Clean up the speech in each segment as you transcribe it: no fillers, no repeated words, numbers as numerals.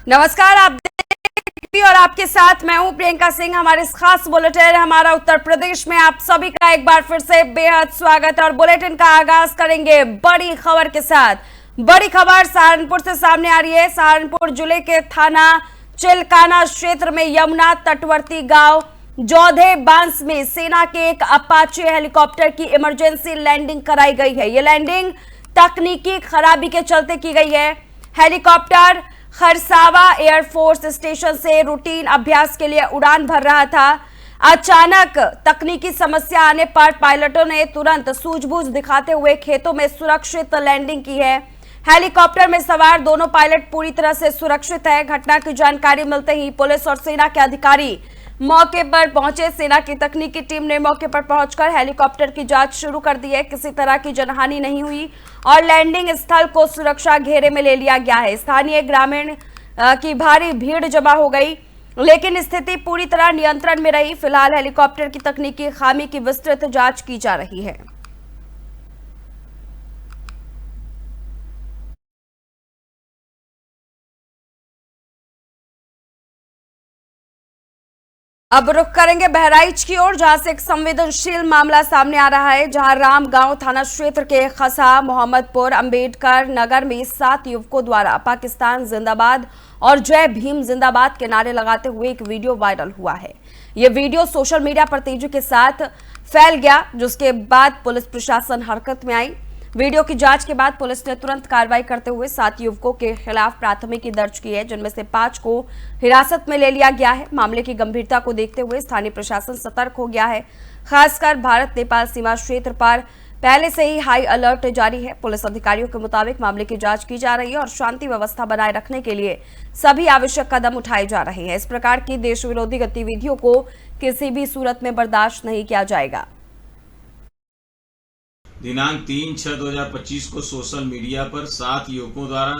नमस्कार, आप देख और आपके साथ मैं हूं प्रियंका सिंह। हमारे इस खास बुलेटिन हमारा उत्तर प्रदेश में आप सभी का एक बार फिर से बेहद स्वागत और बुलेटिन का आगाज करेंगे बड़ी खबर के साथ। बड़ी खबर सहारनपुर से सामने आ रही है। सहारनपुर जिले के थाना चिलकाना क्षेत्र में यमुना तटवर्ती गांव जोधे बांस में सेना के एक अपाचे हेलीकॉप्टर की इमरजेंसी लैंडिंग कराई गई है। ये लैंडिंग तकनीकी खराबी के चलते की गई है। हेलीकॉप्टर खरसावा एयरफोर्स स्टेशन से रूटीन अभ्यास के लिए उड़ान भर रहा था। अचानक तकनीकी समस्या आने पर पायलटों ने तुरंत सूझबूझ दिखाते हुए खेतों में सुरक्षित लैंडिंग की है। हेलीकॉप्टर में सवार दोनों पायलट पूरी तरह से सुरक्षित है। घटना की जानकारी मिलते ही पुलिस और सेना के अधिकारी मौके पर पहुंचे। सेना की तकनीकी टीम ने मौके पर पहुंचकर हेलीकॉप्टर की जांच शुरू कर दी है। किसी तरह की जनहानि नहीं हुई और लैंडिंग स्थल को सुरक्षा घेरे में ले लिया गया है। स्थानीय ग्रामीण की भारी भीड़ जमा हो गई, लेकिन स्थिति पूरी तरह नियंत्रण में रही। फिलहाल हेलीकॉप्टर की तकनीकी खामी की विस्तृत जांच की जा रही है। अब रुख करेंगे बहराइच की ओर, जहां से एक संवेदनशील मामला सामने आ रहा है। जहां रामगांव थाना क्षेत्र के खसा मोहम्मदपुर अंबेडकर नगर में 7 युवकों द्वारा पाकिस्तान जिंदाबाद और जय भीम जिंदाबाद के नारे लगाते हुए एक वीडियो वायरल हुआ है। यह वीडियो सोशल मीडिया पर तेजी के साथ फैल गया, जिसके बाद पुलिस प्रशासन हरकत में आई। वीडियो की जांच के बाद पुलिस ने तुरंत कार्रवाई करते हुए 7 युवकों के खिलाफ प्राथमिकी दर्ज की है, जिनमें से 5 को हिरासत में ले लिया गया है। मामले की गंभीरता को देखते हुए स्थानीय प्रशासन सतर्क हो गया है। खासकर भारत नेपाल सीमा क्षेत्र पर पहले से ही हाई अलर्ट जारी है। पुलिस अधिकारियों के मुताबिक मामले की जांच की जा रही है और शांति व्यवस्था बनाए रखने के लिए सभी आवश्यक कदम उठाए जा रहे हैं। इस प्रकार की देश विरोधी गतिविधियों को किसी भी सूरत में बर्दाश्त नहीं किया जाएगा। दिनांक 3/6/2025 को सोशल मीडिया पर 7 युवकों द्वारा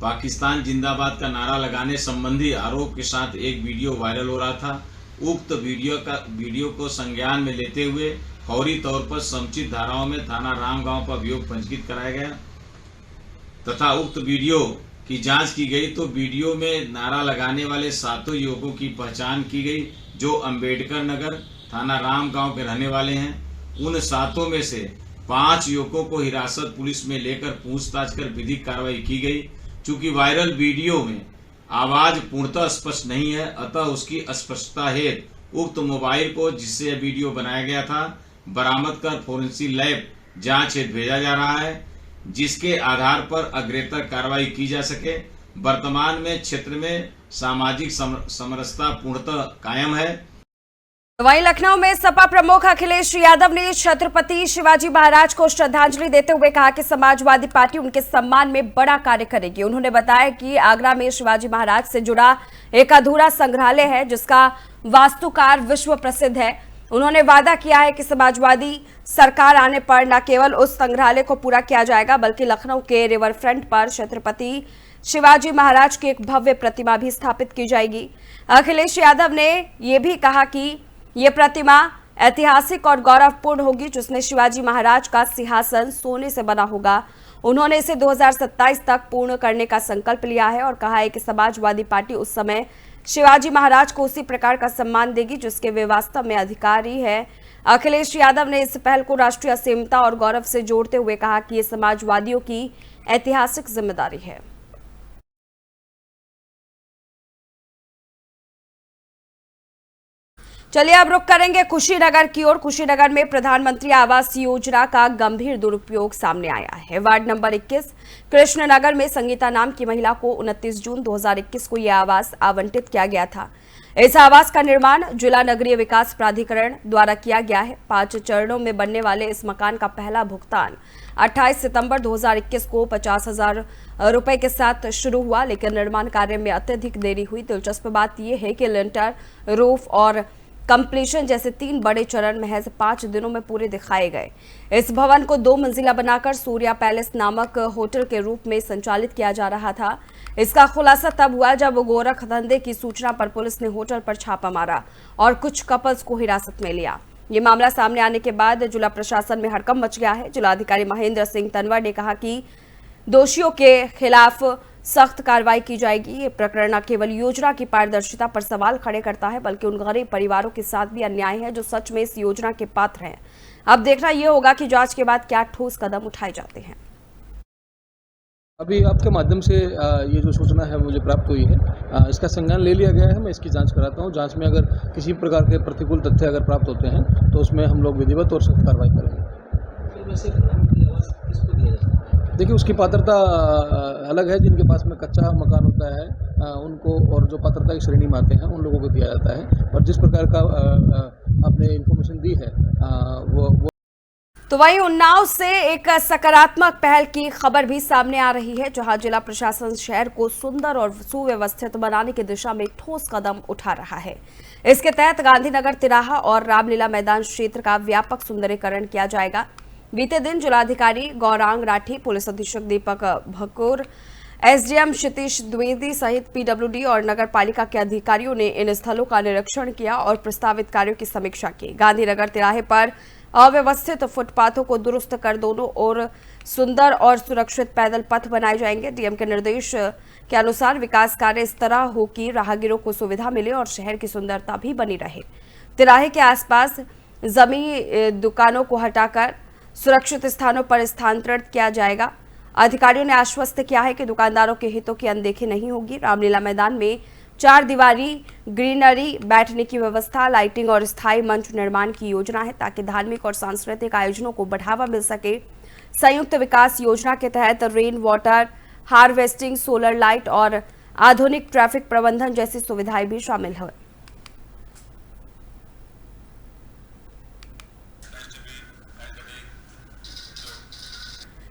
पाकिस्तान जिंदाबाद का नारा लगाने संबंधी आरोप के साथ एक वीडियो वायरल हो रहा था। उक्त वीडियो को संज्ञान में लेते हुए फौरी तौर पर समुचित धाराओं में थाना रामगांव पर अभियोग पंजीकृत कराया गया तथा उक्त वीडियो की जांच की गई तो वीडियो में नारा लगाने वाले 7 युवकों की पहचान की गई, जो अंबेडकर नगर थाना रामगांव के रहने वाले हैं। उन 7 में से 5 युवकों को हिरासत पुलिस में लेकर पूछताछ कर विधिक कार्रवाई की गई। चूंकि वायरल वीडियो में आवाज पूर्णतः स्पष्ट नहीं है, अतः उसकी स्पष्टता हेतु उक्त मोबाइल को जिससे यह वीडियो बनाया गया था बरामद कर फोरेंसिक लैब जांच हेतु भेजा जा रहा है, जिसके आधार पर अग्रेतर कार्रवाई की जा सके। वर्तमान में क्षेत्र में सामाजिक समरसता पूर्णतः कायम है। वहीं लखनऊ में सपा प्रमुख अखिलेश यादव ने छत्रपति शिवाजी महाराज को श्रद्धांजलि देते हुए कहा कि समाजवादी पार्टी उनके सम्मान में बड़ा कार्य करेगी। उन्होंने बताया कि आगरा में शिवाजी महाराज से जुड़ा एक अधूरा संग्रहालय है, जिसका वास्तुकार विश्व प्रसिद्ध है। उन्होंने वादा किया है कि समाजवादी सरकार आने पर न केवल उस संग्रहालय को पूरा किया जाएगा, बल्कि लखनऊ के रिवर फ्रंट पर छत्रपति शिवाजी महाराज की एक भव्य प्रतिमा भी स्थापित की जाएगी। अखिलेश यादव ने यह भी कहा कि ये प्रतिमा ऐतिहासिक और गौरवपूर्ण होगी, जिसमें शिवाजी महाराज का सिंहासन सोने से बना होगा। उन्होंने इसे 2027 तक पूर्ण करने का संकल्प लिया है और कहा है कि समाजवादी पार्टी उस समय शिवाजी महाराज को उसी प्रकार का सम्मान देगी जिसके वे वास्तव में अधिकारी है। अखिलेश यादव ने इस पहल को राष्ट्रीय असीमता और गौरव से जोड़ते हुए कहा कि ये समाजवादियों की ऐतिहासिक जिम्मेदारी है। चलिए अब रुख करेंगे कुशीनगर की ओर। कुशीनगर में प्रधानमंत्री आवास योजना का गंभीर दुरुपयोग सामने आया है। वार्ड नंबर 21 कृष्णनगर में संगीता नाम की महिला को 29 जून 2021 को यह आवास आवंटित किया गया था। इस आवास का निर्माण जिला नगरीय विकास प्राधिकरण द्वारा किया गया है। 5 चरणों में बनने वाले इस मकान का पहला भुगतान 28 सितंबर 2021 को 50,000 रुपए के साथ शुरू हुआ, लेकिन निर्माण कार्य में अत्यधिक देरी हुई। दिलचस्प बात यह है कि लिंटर, रूफ और कंप्लीशन जैसे 3 बड़े चरण महज 5 दिनों में पूरे दिखाए गए। इस भवन को 2 मंजिला बनाकर सूर्या पैलेस नामक होटल के रूप में संचालित किया जा रहा था। इसका खुलासा तब हुआ जब गोरख धंधे की सूचना पर पुलिस ने होटल पर छापा मारा और कुछ कपल्स को हिरासत में लिया। ये मामला सामने आने के बाद जिला प्रशासन में हड़कंप मच गया है। जिलाधिकारी महेंद्र सिंह तनवर ने कहा कि दोषियों के खिलाफ सख्त कार्रवाई की जाएगी। ये प्रकरण न केवल योजना की पारदर्शिता पर सवाल खड़े करता है, बल्कि उन गरीब परिवारों के साथ भी अन्याय है जो सच में इस योजना के पात्र हैं। अब देखना यह होगा कि जांच के बाद क्या ठोस कदम उठाए जाते हैं। अभी आपके माध्यम से ये जो सूचना है मुझे प्राप्त हुई है, इसका संज्ञान ले लिया गया है। मैं इसकी जांच कराता हूँ। जांच में अगर किसी प्रकार के प्रतिकूल तथ्य अगर प्राप्त होते हैं तो उसमें हम लोग विधिवत और सख्त कार्रवाई करेंगे। देखिए, उसकी पात्रता अलग है। जिनके पास में कच्चा मकान होता है उनको, और जो पात्रता की श्रेणी में आते हैं उन लोगों को दिया जाता है। और जिस प्रकार का आपने इन्फॉर्मेशन दी है वो तो वहीं उन्नाव से एक सकारात्मक पहल की खबर भी सामने आ रही है, जहां जिला प्रशासन शहर को सुंदर और सुव्यवस्थित बनाने की दिशा में ठोस कदम उठा रहा है। इसके तहत गांधीनगर तिराहा और रामलीला मैदान क्षेत्र का व्यापक सुंदरीकरण किया जाएगा। बीते दिन जिलाधिकारी गौरांग राठी, पुलिस अधीक्षक दीपक भकुर, एसडीएम क्षितिश द्विवेदी सहित पीडब्ल्यूडी और नगर पालिका के अधिकारियों ने इन स्थलों का निरीक्षण किया और प्रस्तावित कार्यों की समीक्षा की। गांधीनगर तिराहे पर अव्यवस्थित फुटपाथों को दुरुस्त कर दोनों ओर सुंदर और सुरक्षित पैदल पथ बनाए जाएंगे। डीएम के निर्देश के अनुसार विकास कार्य इस तरह हो कि राहगीरों को सुविधा मिले और शहर की सुंदरता भी बनी रहे। तिराहे के आसपास जमी दुकानों को हटाकर सुरक्षित स्थानों पर स्थानांतरित किया जाएगा। अधिकारियों ने आश्वस्त किया है कि दुकानदारों के हितों की अनदेखी नहीं होगी। रामलीला मैदान में 4 दीवारी ग्रीनरी, बैठने की व्यवस्था, लाइटिंग और स्थायी मंच निर्माण की योजना है ताकि धार्मिक और सांस्कृतिक आयोजनों को बढ़ावा मिल सके। संयुक्त विकास योजना के तहत rain water harvesting, solar light और आधुनिक ट्रैफिक प्रबंधन जैसी सुविधाएं भी शामिल हैं।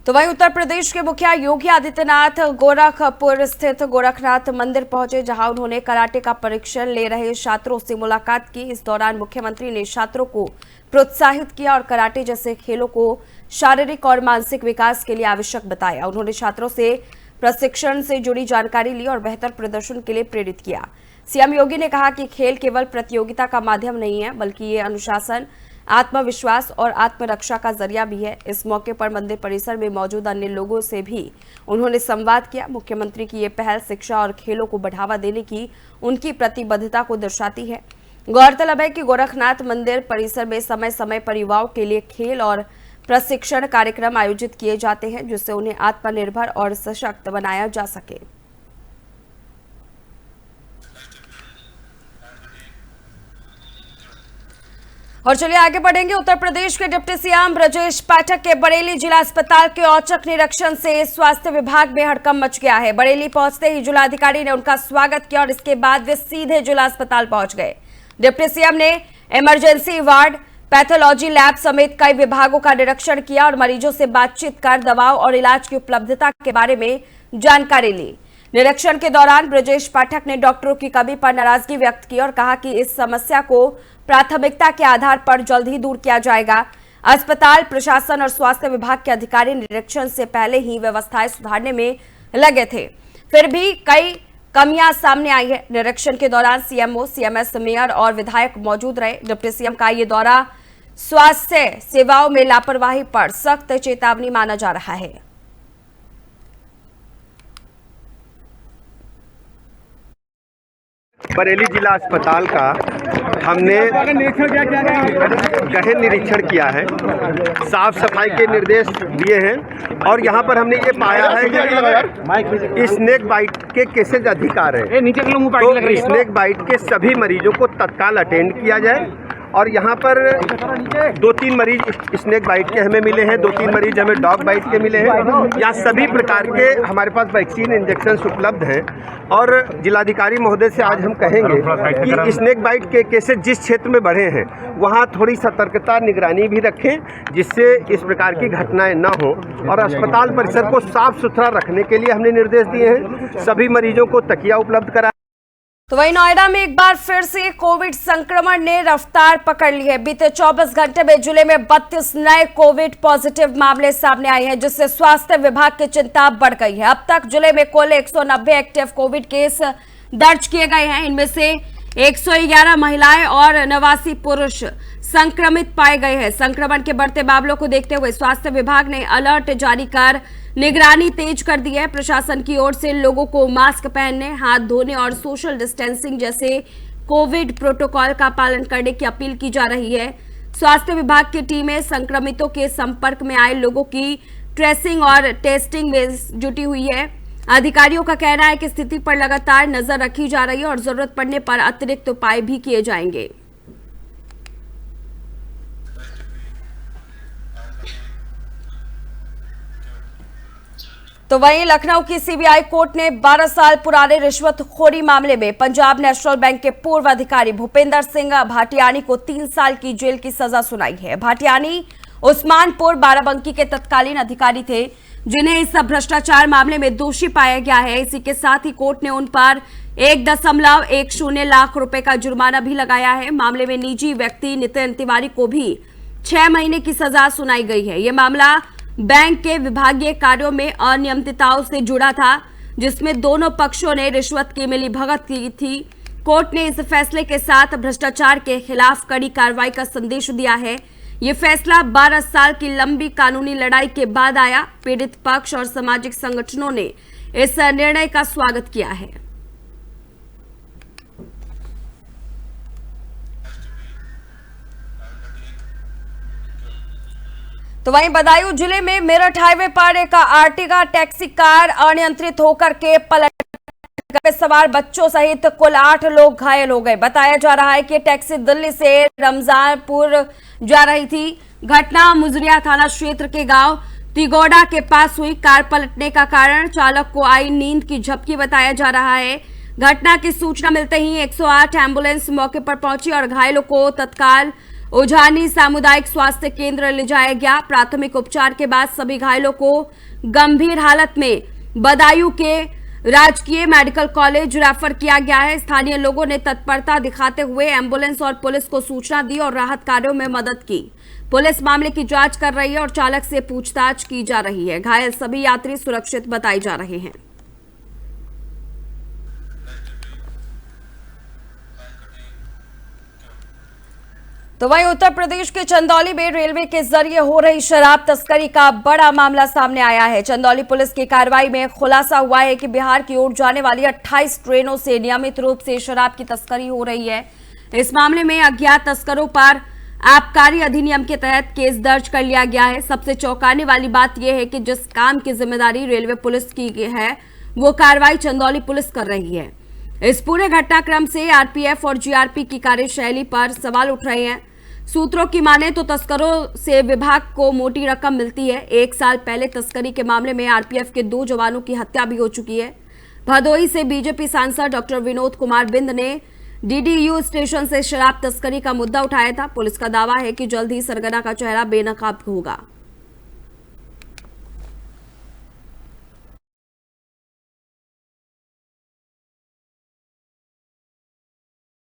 तो वहीं उत्तर प्रदेश के मुखिया योगी आदित्यनाथ गोरखपुर स्थित गोरखनाथ मंदिर पहुंचे, जहां उन्होंने कराटे का प्रशिक्षण ले रहे छात्रों से मुलाकात की। इस दौरान मुख्यमंत्री ने छात्रों को प्रोत्साहित किया और कराटे जैसे खेलों को शारीरिक और मानसिक विकास के लिए आवश्यक बताया। उन्होंने छात्रों से प्रशिक्षण से जुड़ी जानकारी ली और बेहतर प्रदर्शन के लिए प्रेरित किया। सीएम योगी ने कहा कि खेल केवल प्रतियोगिता का माध्यम नहीं है, बल्कि ये अनुशासन, आत्मविश्वास और आत्मरक्षा का जरिया भी है। इस मौके पर मंदिर परिसर में मौजूद अन्य लोगों से भी उन्होंने संवाद किया। मुख्यमंत्री की ये पहल शिक्षा और खेलों को बढ़ावा देने की उनकी प्रतिबद्धता को दर्शाती है। गौरतलब है कि गोरखनाथ मंदिर परिसर में समय समय पर युवाओं के लिए खेल और प्रशिक्षण कार्यक्रम आयोजित किए जाते हैं, जिससे उन्हें आत्मनिर्भर और सशक्त बनाया जा सके। और चलिए आगे बढ़ेंगे। उत्तर प्रदेश के डिप्टी सीएम ब्रजेश पाठक के बरेली जिला अस्पताल के औचक निरीक्षण से स्वास्थ्य विभाग में हड़कंप मच गया है। बरेली पहुंचते ही जिलाधिकारी ने उनका स्वागत किया और इसके बाद वे सीधे जिला अस्पताल पहुंच गए। डिप्टी सीएम ने इमरजेंसी वार्ड, पैथोलॉजी लैब समेत कई विभागों का निरीक्षण किया और मरीजों से बातचीत कर दवाओं और इलाज की उपलब्धता के बारे में जानकारी ली। निरीक्षण के दौरान ब्रजेश पाठक ने डॉक्टरों की कमी पर नाराजगी व्यक्त की और कहा कि इस समस्या को प्राथमिकता के आधार पर जल्द ही दूर किया जाएगा। अस्पताल प्रशासन और स्वास्थ्य विभाग के अधिकारी निरीक्षण से पहले ही व्यवस्थाएं सुधारने में लगे थे, फिर भी कई कमियां सामने आई है। निरीक्षण के दौरान सीएमओ, सीएमएस, मेयर और विधायक मौजूद रहे। डिप्टी सीएम का ये दौरा स्वास्थ्य सेवाओं में लापरवाही पर सख्त चेतावनी माना जा रहा है। बरेली जिला अस्पताल का हमने गहन निरीक्षण किया है, साफ सफाई के निर्देश दिए हैं और यहाँ पर हमने ये पाया है कि स्नेक बाइट के केसेज अधिक आ रहे हैं। तो स्नेक बाइट के सभी मरीजों को तत्काल अटेंड किया जाए और यहाँ पर 2-3 मरीज स्नेक बाइट के हमें मिले हैं, 2-3 मरीज हमें डॉग बाइट के मिले हैं। यहाँ सभी प्रकार के हमारे पास वैक्सीन इंजेक्शन उपलब्ध हैं और जिलाधिकारी महोदय से आज हम कहेंगे कि स्नेक बाइट के केसेस जिस क्षेत्र में बढ़े हैं वहाँ थोड़ी सतर्कता, निगरानी भी रखें, जिससे इस प्रकार की घटनाएं न हो। और अस्पताल परिसर को साफ सुथरा रखने के लिए हमने निर्देश दिए हैं। सभी मरीजों को तकिया उपलब्ध करा। तो वहीं नोएडा में एक बार फिर से कोविड संक्रमण ने रफ्तार पकड़ ली है। बीते 24 घंटे में जिले में 32 नए कोविड पॉजिटिव मामले सामने आए हैं, जिससे स्वास्थ्य विभाग की चिंता बढ़ गई है। अब तक जिले में कुल 190 एक्टिव कोविड केस दर्ज किए गए हैं। इनमें से 111 महिलाएं और 89 पुरुष संक्रमित पाए गए हैं। संक्रमण के बढ़ते मामलों को देखते हुए स्वास्थ्य विभाग ने अलर्ट जारी कर निगरानी तेज कर दी है। प्रशासन की ओर से लोगों को मास्क पहनने, हाथ धोने और सोशल डिस्टेंसिंग जैसे कोविड प्रोटोकॉल का पालन करने की अपील की जा रही है। स्वास्थ्य विभाग की टीमें संक्रमितों के संपर्क में आए लोगों की ट्रेसिंग और टेस्टिंग में जुटी हुई है। अधिकारियों का कहना है कि स्थिति पर लगातार नजर रखी जा रही है और जरूरत पड़ने पर अतिरिक्त उपाय भी किए जाएंगे। तो वहीं लखनऊ की सीबीआई कोर्ट ने 12 साल पुराने रिश्वतखोरी मामले में पंजाब नेशनल बैंक के पूर्व अधिकारी भूपेंद्र सिंह भाटियानी को 3 साल की जेल की सजा सुनाई है। भाटियानी उस्मानपुर बाराबंकी के तत्कालीन अधिकारी थे, जिन्हें इस भ्रष्टाचार मामले में दोषी पाया गया है। इसी के साथ ही कोर्ट ने उन पर 1.10 लाख रुपए का जुर्माना भी लगाया है। मामले में निजी व्यक्ति नितिन तिवारी को भी 6 महीने की सजा सुनाई गई है। यह मामला बैंक के विभागीय कार्यों में अनियमितताओं से जुड़ा था, जिसमें दोनों पक्षों ने रिश्वत की मिलीभगत की थी। कोर्ट ने इस फैसले के साथ भ्रष्टाचार के खिलाफ कड़ी कार्रवाई का संदेश दिया है। ये फैसला 12 साल की लंबी कानूनी लड़ाई के बाद आया। पीड़ित पक्ष और सामाजिक संगठनों ने इस निर्णय का स्वागत किया है। तो वहीं बदायूं जिले में मेरठ हाईवे पर एक आर्टिगा टैक्सी कार अनियंत्रित होकर के पलट गई। सवार बच्चों सहित कुल 8 लोग घायल हो गए। बताया जा रहा है कि टैक्सी दिल्ली से रमजानपुर जा रही थी। घटना मुजरिया थाना क्षेत्र के गांव तिगोड़ा के पास हुई। कार पलटने का कारण चालक को आई नींद की झपकी बताया जा रहा है। घटना की सूचना मिलते ही 108 एम्बुलेंस मौके पर पहुंची और घायलों को तत्काल उजानी सामुदायिक स्वास्थ्य केंद्र ले जाया गया। प्राथमिक उपचार के बाद सभी घायलों को गंभीर हालत में बदायूं के राजकीय मेडिकल कॉलेज रेफर किया गया है। स्थानीय लोगों ने तत्परता दिखाते हुए एम्बुलेंस और पुलिस को सूचना दी और राहत कार्यों में मदद की। पुलिस मामले की जांच कर रही है और चालक से पूछताछ की जा रही है। घायल सभी यात्री सुरक्षित बताए जा रहे हैं। तो वहीं उत्तर प्रदेश के चंदौली में रेलवे के जरिए हो रही शराब तस्करी का बड़ा मामला सामने आया है। चंदौली पुलिस की कार्रवाई में खुलासा हुआ है कि बिहार की ओर जाने वाली 28 ट्रेनों से नियमित रूप से शराब की तस्करी हो रही है। इस मामले में अज्ञात तस्करों पर आबकारी अधिनियम के तहत केस दर्ज कर लिया गया है। सबसे चौंकाने वाली बात यह है कि जिस काम की जिम्मेदारी रेलवे पुलिस की है, वो कार्रवाई चंदौली पुलिस कर रही है। इस पूरे घटनाक्रम से आरपीएफ और जीआरपी की कार्यशैली पर सवाल उठ रहे हैं। सूत्रों की माने तो तस्करों से विभाग को मोटी रकम मिलती है। 1 साल पहले तस्करी के मामले में आरपीएफ के 2 जवानों की हत्या भी हो चुकी है। भदोही से बीजेपी सांसद डॉक्टर विनोद कुमार बिंद ने डीडीयू स्टेशन से शराब तस्करी का मुद्दा उठाया था। पुलिस का दावा है कि जल्द ही सरगना का चेहरा बेनकाब होगा।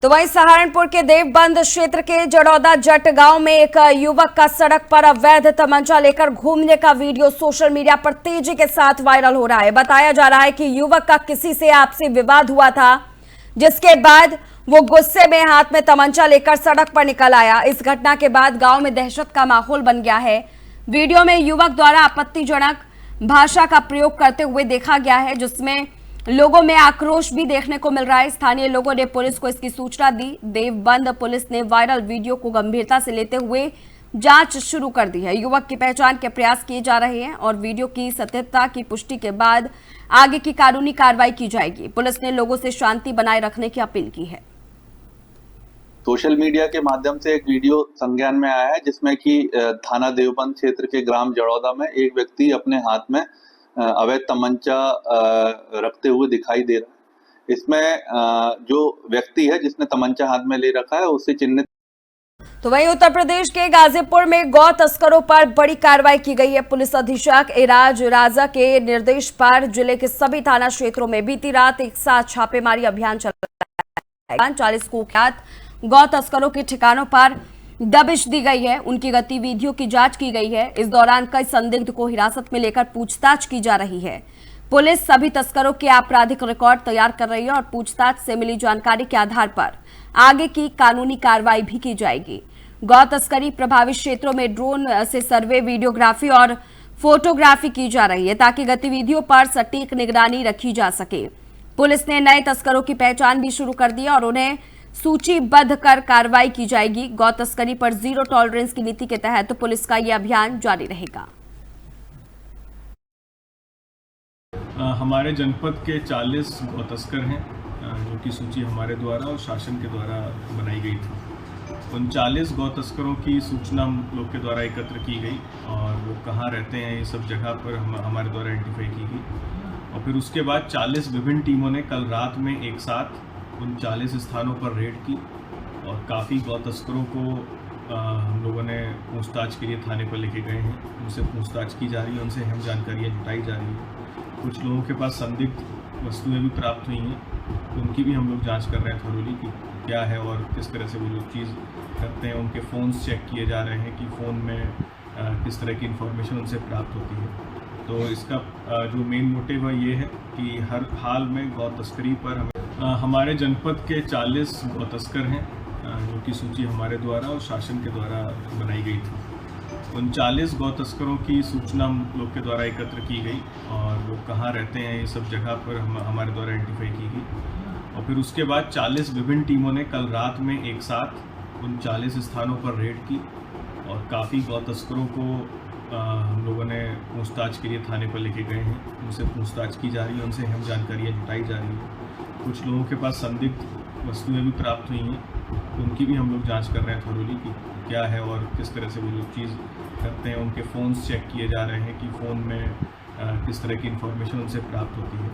तो वहीं सहारनपुर के देवबंद क्षेत्र के जड़ौदा जट गांव में एक युवक का सड़क पर अवैध तमंचा लेकर घूमने का वीडियो सोशल मीडिया पर तेजी के साथ वायरल हो रहा है। बताया जा रहा है कि युवक का किसी से आपसी विवाद हुआ था, जिसके बाद वो गुस्से में हाथ में तमंचा लेकर सड़क पर निकल आया। इस घटना के बाद गांव में दहशत का माहौल बन गया है। वीडियो में युवक द्वारा आपत्तिजनक भाषा का प्रयोग करते हुए देखा गया है, जिसमें लोगों में आक्रोश भी देखने को मिल रहा है। स्थानीय लोगों ने पुलिस को इसकी सूचना दी। देवबंद पुलिस ने वायरल वीडियो को गंभीरता से लेते हुए जांच शुरू कर दी है। युवक की पहचान के प्रयास किए जा रहे हैं और वीडियो की सत्यता की पुष्टि के बाद आगे की कानूनी कार्रवाई की जाएगी। पुलिस ने लोगों से शांति बनाए रखने की अपील की है। सोशल मीडिया के माध्यम से एक वीडियो संज्ञान में आया है, जिसमें कि थाना देवबंद क्षेत्र के ग्राम जड़ौदा में एक व्यक्ति अपने हाथ में अवैध तमंचा रखते हुए दिखाई दे रहा है। इसमें जो व्यक्ति है जिसने तमंचा हाथ में ले रखा है उससे चिन्हित। तो वहीं उत्तर प्रदेश के गाजीपुर में गौ तस्करों पर बड़ी कार्रवाई की गई है। पुलिस अधीक्षक एराज राजा के निर्देश पर जिले के सभी थाना क्षेत्रों में बीती रात एक साथ छापेमारी अभियान चलाया गया। 40 कुख्यात गौ तस्करों के ठिकानों पर दबिश दी गई है। उनकी गतिविधियों की जांच की गई है। इस दौरान कई संदिग्ध को हिरासत में लेकर पूछताछ की जा रही है। पुलिस सभी तस्करों के आपराधिक रिकॉर्ड तैयार कर रही है और पूछताछ से मिली जानकारी के आधार पर आगे की कानूनी कार्रवाई भी की जाएगी। गौ तस्करी प्रभावित क्षेत्रों में ड्रोन से सर्वे, वीडियोग्राफी और फोटोग्राफी की जा रही है ताकि गतिविधियों पर सटीक निगरानी रखी जा सके। पुलिस ने नए तस्करों की पहचान भी शुरू कर दी है और उन्हें सूचीबद्ध कर कार्रवाई की जाएगी। गौ तस्करी पर जीरो टॉलरेंस की नीति के तहत पुलिस का यह अभियान जारी रहेगा। हमारे जनपद के 40 गौ तस्कर हैं जो कि सूची हमारे द्वारा और शासन के द्वारा बनाई गई थी। उन 40 गौ तस्करों की सूचना हम लोग के द्वारा एकत्र की गई और वो कहाँ रहते हैं ये सब जगह पर हमारे द्वारा आइडेंटिफाई की गई और फिर उसके बाद 40 विभिन्न टीमों ने कल रात में एक साथ उन 40 स्थानों पर रेड की और काफ़ी गौ तस्करों को हम लोगों ने पूछताछ के लिए थाने पर लेके गए हैं। उनसे पूछताछ की जा रही है, उनसे अहम जानकारियाँ जुटाई जा रही है। कुछ लोगों के पास संदिग्ध वस्तुएं भी प्राप्त हुई हैं, उनकी भी हम लोग जांच कर रहे हैं थोरोली कि क्या है और किस तरह से वो लोग चीज़ करते हैं। उनके फ़ोन्स चेक किए जा रहे हैं कि फ़ोन में किस तरह की इन्फॉर्मेशन उनसे प्राप्त होती है। तो इसका जो मेन मोटिव है ये है कि हर हाल में गौ तस्करी पर हमारे जनपद के 40 गौ तस्कर हैं जो कि सूची हमारे द्वारा और शासन के द्वारा बनाई गई थी। उन 40 गौ तस्करों की सूचना हम लोग के द्वारा एकत्र की गई और वो कहाँ रहते हैं ये सब जगह पर हमारे द्वारा आइडेंटिफाई की गई और फिर उसके बाद 40 विभिन्न टीमों ने कल रात में एक साथ उन 40 स्थानों पर रेड की और काफ़ी गौ तस्करों को हम लोगों ने पूछताछ के लिए थाने पर लेके गए हैं। उनसे पूछताछ की जा रही है, उनसे अहम जानकारियाँ जुटाई जा रही है। कुछ लोगों के पास संदिग्ध वस्तुएं भी प्राप्त हुई हैं, उनकी भी हम लोग जांच कर रहे हैं थोरोली कि क्या है और किस तरह से वो लोग चीज़ करते हैं। उनके फ़ोन्स चेक किए जा रहे हैं कि फ़ोन में किस तरह की इन्फॉर्मेशन उनसे प्राप्त होती है।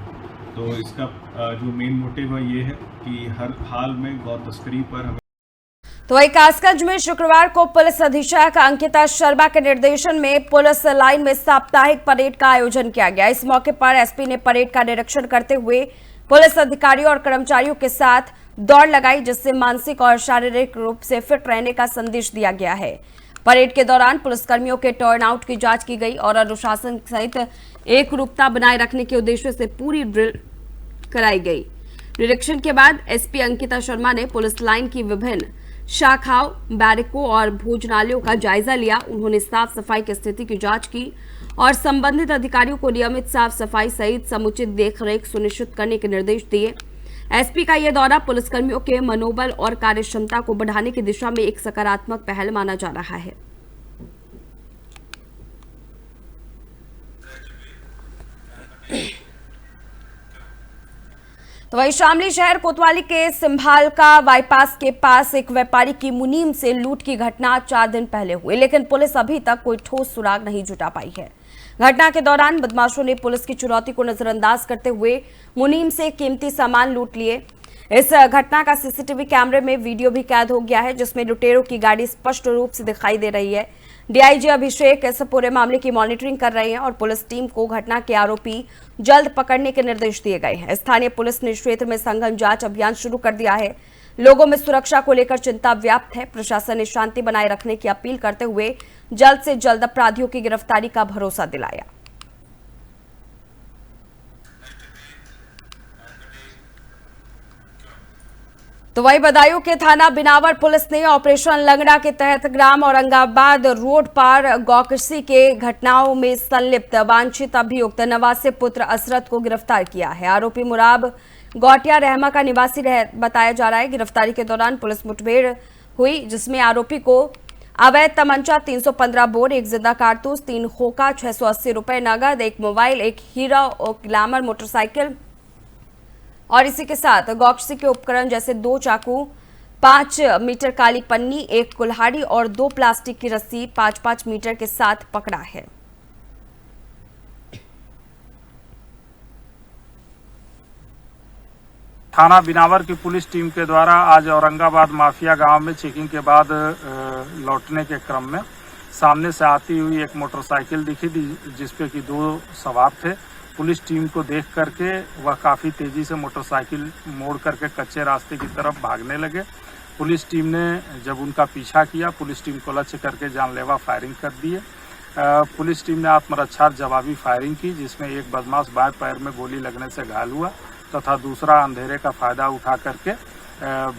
तो इसका जो मेन मोटिव है ये है कि हर हाल में गौ तस्करी पर तो वही कासगंज में शुक्रवार को पुलिस अधीक्षक अंकिता शर्मा के निर्देशन में पुलिस लाइन में साप्ताहिक परेड का आयोजन किया गया। इस मौके पर एसपी ने परेड का निरीक्षण करते हुए पुलिस अधिकारियों और कर्मचारियों के साथ दौड़ लगाई, जिससे मानसिक और शारीरिक रूप से फिट रहने का संदेश दिया गया है। परेड के दौरान पुलिसकर्मियों के टर्न आउट की जांच की गई और अनुशासन सहित एकरूपता बनाए रखने के उद्देश्य से पूरी ड्रिल कराई गई। निरीक्षण के बाद एसपी अंकिता शर्मा ने पुलिस लाइन की विभिन्न शाखाओं, बैरकों और भोजनालयों का जायजा लिया। उन्होंने साफ सफाई की स्थिति की जांच की और संबंधित अधिकारियों को नियमित साफ सफाई सहित समुचित देखरेख सुनिश्चित करने के निर्देश दिए। एसपी का यह दौरा पुलिसकर्मियों के मनोबल और कार्यक्षमता को बढ़ाने की दिशा में एक सकारात्मक पहल माना जा रहा है। तो वही शामली शहर कोतवाली के सिंभालका बाईपास के पास एक व्यापारी की मुनीम से लूट की घटना 4 दिन पहले हुई, लेकिन पुलिस अभी तक कोई ठोस सुराग नहीं जुटा पाई है। घटना के दौरान बदमाशों ने पुलिस की चुनौती को नजरअंदाज करते हुए मुनीम से कीमती सामान लूट लिए। इस घटना का सीसीटीवी कैमरे में वीडियो भी कैद हो गया है, जिसमें लुटेरों की गाड़ी स्पष्ट रूप से दिखाई दे रही है। डीआईजी अभिषेक इस पूरे मामले की मॉनिटरिंग कर रहे हैं और पुलिस टीम को घटना के आरोपी जल्द पकड़ने के निर्देश दिए गए हैं। स्थानीय पुलिस ने क्षेत्र में सघन जांच अभियान शुरू कर दिया है। लोगों में सुरक्षा को लेकर चिंता व्याप्त है। प्रशासन ने शांति बनाए रखने की अपील करते हुए जल्द से जल्द अपराधियों की गिरफ्तारी का भरोसा दिलाया। तो वही बदायूं के थाना बिनावर पुलिस ने ऑपरेशन लंगड़ा के तहत ग्राम औरंगाबाद रोड पर गौकसी के घटनाओं में संलिप्त वांछित अभियुक्त नवासे पुत्र असरत को गिरफ्तार किया है। आरोपी मुराब गौटिया रहमा का निवासी बताया जा रहा है। गिरफ्तारी के दौरान पुलिस मुठभेड़ हुई, जिसमें आरोपी को अवैध तमंचा 315 बोर, 1 जिंदा कारतूस, 3 खोखा, 680 रुपए नगद, 1 मोबाइल, 1 हीरो ग्लैमर मोटरसाइकिल और इसी के साथ गौकसी के उपकरण जैसे 2 चाकू, 5 मीटर काली पन्नी, 1 कुल्हाड़ी और 2 प्लास्टिक की रस्सी 5-5 मीटर के साथ पकड़ा है। थाना बिनावर की पुलिस टीम के द्वारा आज औरंगाबाद माफिया गांव में चेकिंग के बाद लौटने के क्रम में सामने से आती हुई एक मोटरसाइकिल दिखी थी, जिसपे कि 2 सवार थे। पुलिस टीम को देख करके वह काफ़ी तेज़ी से मोटरसाइकिल मोड़ करके कच्चे रास्ते की तरफ भागने लगे। पुलिस टीम ने जब उनका पीछा किया, पुलिस टीम को लक्ष्य करके जानलेवा फायरिंग कर दिए। पुलिस टीम ने आत्मरक्षा जवाबी फायरिंग की, जिसमें एक बदमाश बाएं पैर में गोली लगने से घायल हुआ तथा दूसरा अंधेरे का फायदा उठा करके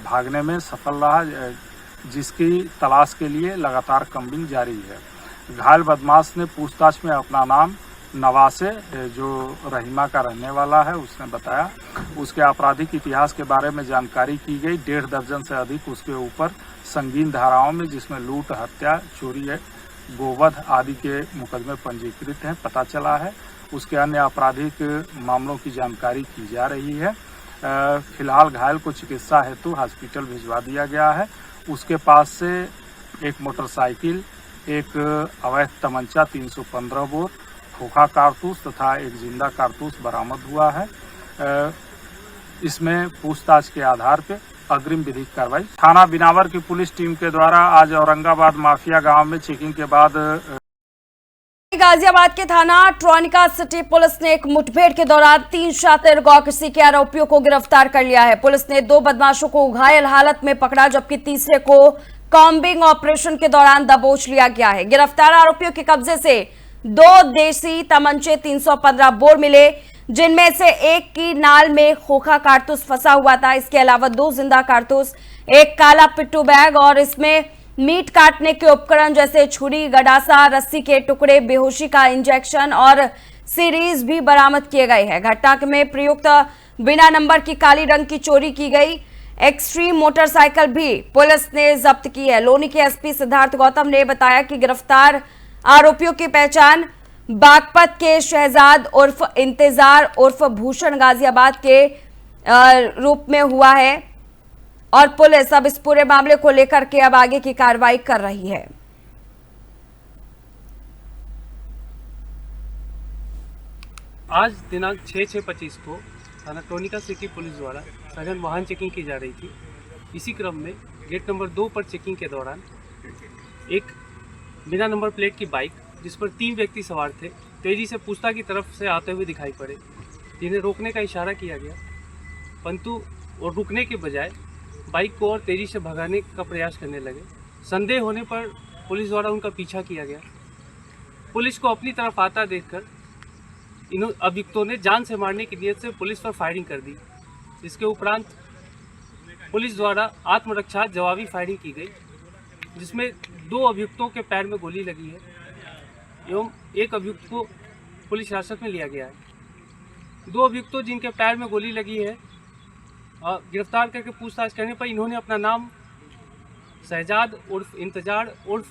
भागने में सफल रहा, जिसकी तलाश के लिए लगातार कम्बिंग जारी है। घायल बदमाश ने पूछताछ में अपना नाम नवासे, जो रहीमा का रहने वाला है, उसने बताया। उसके आपराधिक इतिहास के बारे में जानकारी की गई। 1.5 दर्जन से अधिक उसके ऊपर संगीन धाराओं में, जिसमें लूट, हत्या, चोरी, गोवध आदि के मुकदमे पंजीकृत हैं, पता चला है। उसके अन्य आपराधिक मामलों की जानकारी की जा रही है। फिलहाल घायल को चिकित्सा हेतु हॉस्पिटल भिजवा दिया गया है। उसके पास से एक मोटरसाइकिल, एक अवैध तमंचा 315 बोर, खोखा कारतूस तथा एक जिंदा कारतूस बरामद हुआ है। इसमें पूछताछ के आधार पर अग्रिम विधिक कार्रवाई थाना बिनावर की पुलिस टीम के द्वारा आज औरंगाबाद माफिया गांव में चेकिंग के बाद गाजियाबाद के थाना ट्रॉनिका सिटी पुलिस ने एक मुठभेड़ के दौरान 3 शातिर गौ कृषि के आरोपियों को गिरफ्तार कर लिया है। पुलिस ने 2 बदमाशों को घायल हालत में पकड़ा, जबकि तीसरे को कॉम्बिंग ऑपरेशन के दौरान दबोच लिया गया है। गिरफ्तार आरोपियों के कब्जे से 2 देसी तमंचे 315 बोर मिले, जिनमें से एक की नाल में खोखा कारतूस फंसा हुआ था। इसके अलावा 2 जिंदा कारतूस, एक काला पिट्ठू बैग और इसमें मीट काटने के उपकरण जैसे छुरी, गडासा, रस्सी के टुकड़े, बेहोशी का इंजेक्शन और सीरीज भी बरामद किए गए हैं। घटना में प्रयुक्त बिना नंबर की काली रंग की चोरी की गई एक्सट्रीम मोटरसाइकिल भी पुलिस ने जब्त की है। लोनी के एसपी सिद्धार्थ गौतम ने बताया कि गिरफ्तार आरोपियों की पहचान बागपत के शहजाद उर्फ इंतजार उर्फ भूषण गाजियाबाद के रूप में हुआ है और पुलिस अब इस पूरे मामले को लेकर के अब आगे की कार्रवाई कर रही है। आज दिनांक 6/6/25 को थाना ट्रॉनिका सिटी पुलिस द्वारा सघन वाहन चेकिंग की जा रही थी। इसी क्रम में गेट नंबर 2 पर चेकिंग के दौरान एक बिना नंबर प्लेट की बाइक, जिस पर 3 व्यक्ति सवार थे, तेजी से पूस्ता की तरफ से आते हुए दिखाई पड़े, जिन्हें रोकने का इशारा किया गया, परंतु और रुकने के बजाय बाइक को और तेजी से भगाने का प्रयास करने लगे। संदेह होने पर पुलिस द्वारा उनका पीछा किया गया। पुलिस को अपनी तरफ आता देखकर इन अभियुक्तों ने जान से मारने की नीयत से पुलिस पर फायरिंग कर दी। इसके उपरांत पुलिस द्वारा आत्मरक्षा जवाबी फायरिंग की गई, जिसमें 2 अभियुक्तों के पैर में गोली लगी है एवं एक अभियुक्त को पुलिस हिरासत में लिया गया है। 2 अभियुक्तों जिनके पैर में गोली लगी है गिरफ्तार करके पूछताछ करने पर इन्होंने अपना नाम शहजाद उर्फ इंतजार उर्फ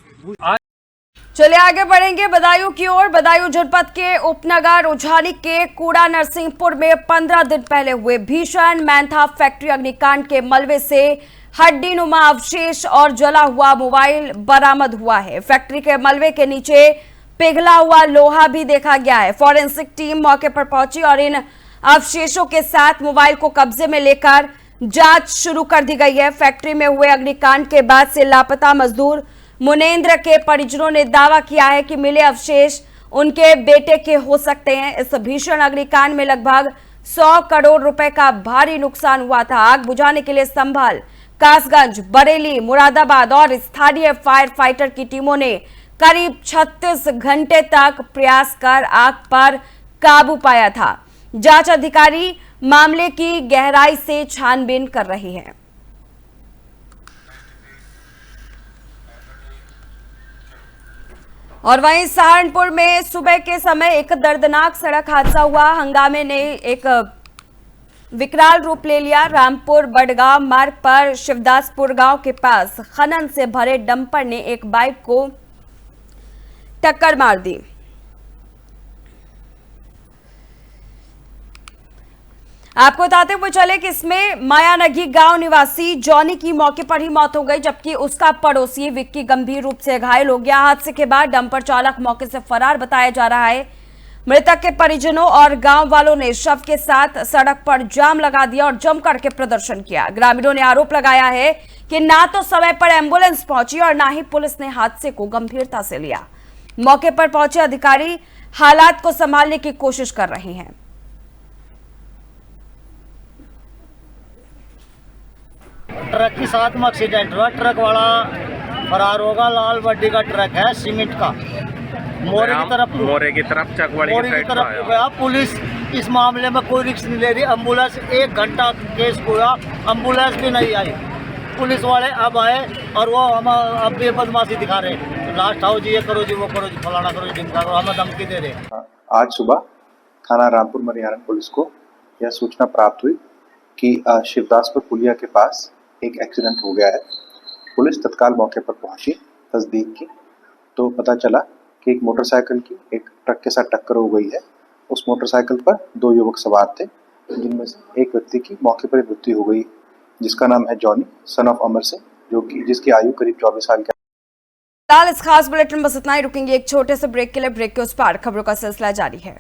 चलिए आगे बढ़ेंगे बदायूं की ओर। बदायूं जनपद के उपनगर उझानी के कूड़ा नरसिंहपुर में 15 दिन पहले हुए भीषण मैंथा फैक्ट्री अग्निकांड के मलबे से हड्डी नुमा अवशेष और जला हुआ मोबाइल बरामद हुआ है। फैक्ट्री के मलबे के नीचे पिघला हुआ लोहा भी देखा गया है। फॉरेंसिक टीम मौके पर पहुंची और इन अवशेषों के साथ मोबाइल को कब्जे में लेकर जांच शुरू कर दी गई है। फैक्ट्री में हुए अग्निकांड के बाद से लापता मजदूर मुनेंद्र के परिजनों ने दावा किया है कि मिले अवशेष उनके बेटे के हो सकते हैं। इस भीषण अग्निकांड में लगभग 100 करोड़ रुपए का भारी नुकसान हुआ था। आग बुझाने के लिए संभल, कासगंज, बरेली, मुरादाबाद और स्थानीय फायर फाइटर की टीमों ने करीब 36 घंटे तक प्रयास कर आग पर काबू पाया था। जांच अधिकारी मामले की गहराई से छानबीन कर रही है। और वहीं सहारनपुर में सुबह के समय एक दर्दनाक सड़क हादसा हुआ। हंगामे ने एक विकराल रूप ले लिया। रामपुर बड़गांव मार्ग पर शिवदासपुर गांव के पास खनन से भरे डंपर ने एक बाइक को टक्कर मार दी। आपको बताते हुए चले कि इसमें मायानगी गांव निवासी जॉनी की मौके पर ही मौत हो गई, जबकि उसका पड़ोसी विक्की गंभीर रूप से घायल हो गया। हादसे के बाद डंपर चालक मौके से फरार बताया जा रहा है। मृतक के परिजनों और गांव वालों ने शव के साथ सड़क पर जाम लगा दिया और जमकर के प्रदर्शन किया। ग्रामीणों ने आरोप लगाया है कि ना तो समय पर एम्बुलेंस पहुंची और ना ही पुलिस ने हादसे को गंभीरता से लिया। मौके पर पहुंचे अधिकारी हालात को संभालने की कोशिश कर रहे हैं। ट्रक के साथ में एक्सीडेंट हुआ। ट्रक वाला फरार होगा। लाल बड्डी का ट्रक है सीमेंट का, मोरे की तरफ चकवाड़ी की तरफ गया। पुलिस इस मामले में कोई रिस्क नहीं ले रही। एम्बुलेंस 1 घंटा केस हुआ, एम्बुलेंस भी नहीं आई। पुलिस वाले अब आए और वो हम अब भी बदमाशी दिखा रहे, लास्ट आओ जी, ये करो जी, वो करो जी, फलाना करो जी, ढिमका करो, हमें धमकी दे रहे। आज सुबह थाना रामपुर मरियारन पुलिस को यह सूचना प्राप्त हुई कि शिवदासपुर पुलिया के पास एक एक्सीडेंट हो गया है। पुलिस तत्काल मौके पर पहुंची, तस्दीक की तो पता चला कि एक मोटरसाइकिल की एक ट्रक के साथ टक्कर हो गई है। उस मोटरसाइकिल पर 2 युवक सवार थे, जिनमें से एक व्यक्ति की मौके पर मृत्यु हो गई, जिसका नाम है Johnny, son of Amar Singh, जिसकी आयु करीब 24 साल की। फिलहाल इस खास बुलेटिन में बस इतना ही। रुकेंगे एक छोटे से ब्रेक के लिए। ब्रेक के उस पार खबरों का सिलसिला जारी है।